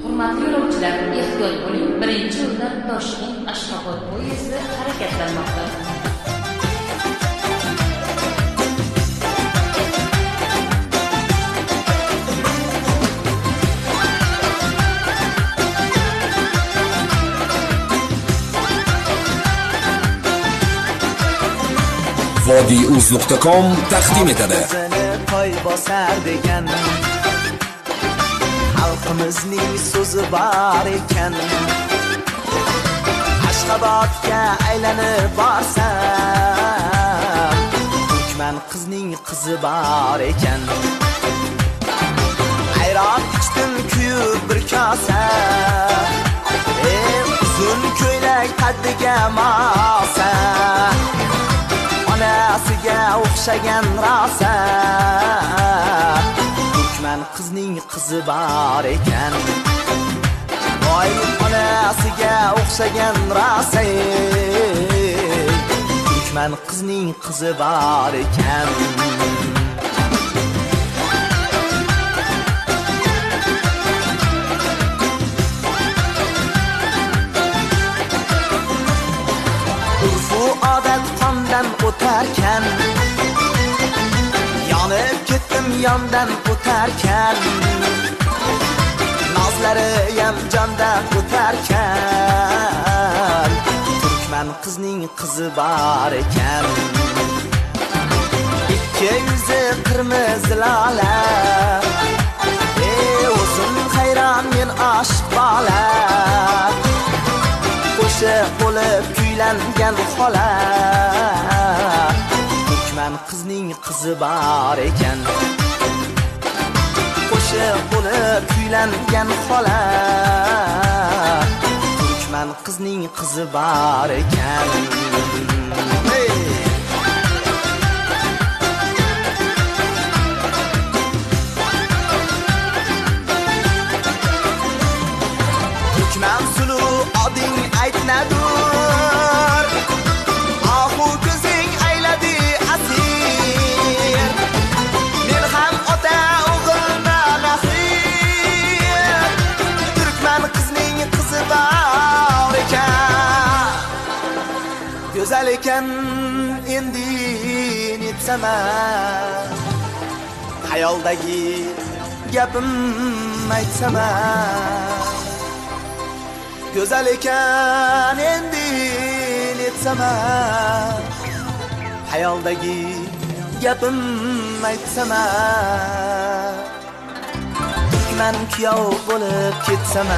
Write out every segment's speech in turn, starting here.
Hurmatli yo'lovchilar, ehtiyot bo'ling. Birinchi yo'ldan Toshkent-Ashxobod poyezdi harakatlanmoqda. vodiyuz.com taqdim etadi. Poy bosar degan xalqimizning so'zi bor ekan. Ashxobodga aylanib borsam, Turkman qizning qizi bor ekan. Ayron ichdim kuyib bir kosa, uzun ko'ylak qaddiga mosa, onasiga o'xshagan rosa, Turkman qizning qizi bor ekan. Voy onasiga o'xshagan rosa, Turkman qizning qizi bor ekan. Urfu odat qondan o'tarkan, yonib ketdim yondan o'tarkan. Nozlari ham jondan o'tarkan, Turkman qizning qizi bor ekan. Ikki yuzi qirmizi lola, o'zim hayron men oshiq bola. Qo'shiq bo'lib kuylangan xola, Turkman qizning qizi bor ekan. Qo'shiq bo'lib kuylangan xola, Turkman qizning qizi bor ekan. Turkman sulu oding aytnadur, ohu ko'zing ayladi asir. Men ham ota o'g'ilman axir, Turkman qizning qizi bor ekan. Go'zal ekan endi netsam, hayoldagi gapim aytsam. Go'zal ekan endi netsam, hayoldagi gapim aytsam. Turkman kuyov bo'lib ketsam,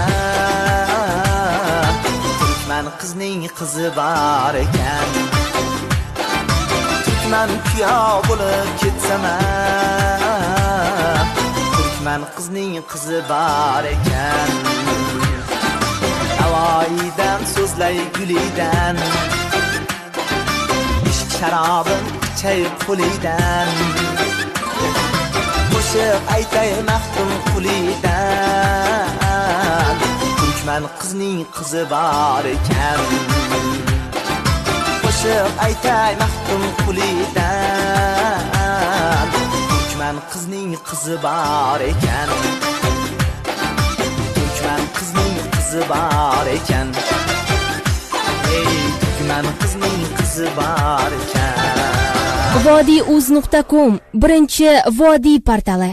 Turkman qizning qizi bor ekan. Turkman kuyov bo'lib ketsam, Turkman qizning qizi bor ekan. Navoiydan so'zlay gulidan, ishq sharobim ichay qulidan. Qo'shiq aytay maxdum qulidan, Turkman qizning qizi bor ekan. Qo'shiq aytay maxdum qulidan, Turkman qizning qizi bor ekan. Turkman qizning qizi bor ekan. Turkman qizning qizi bor ekan. vodiyuz.com birinchi vodiy portali.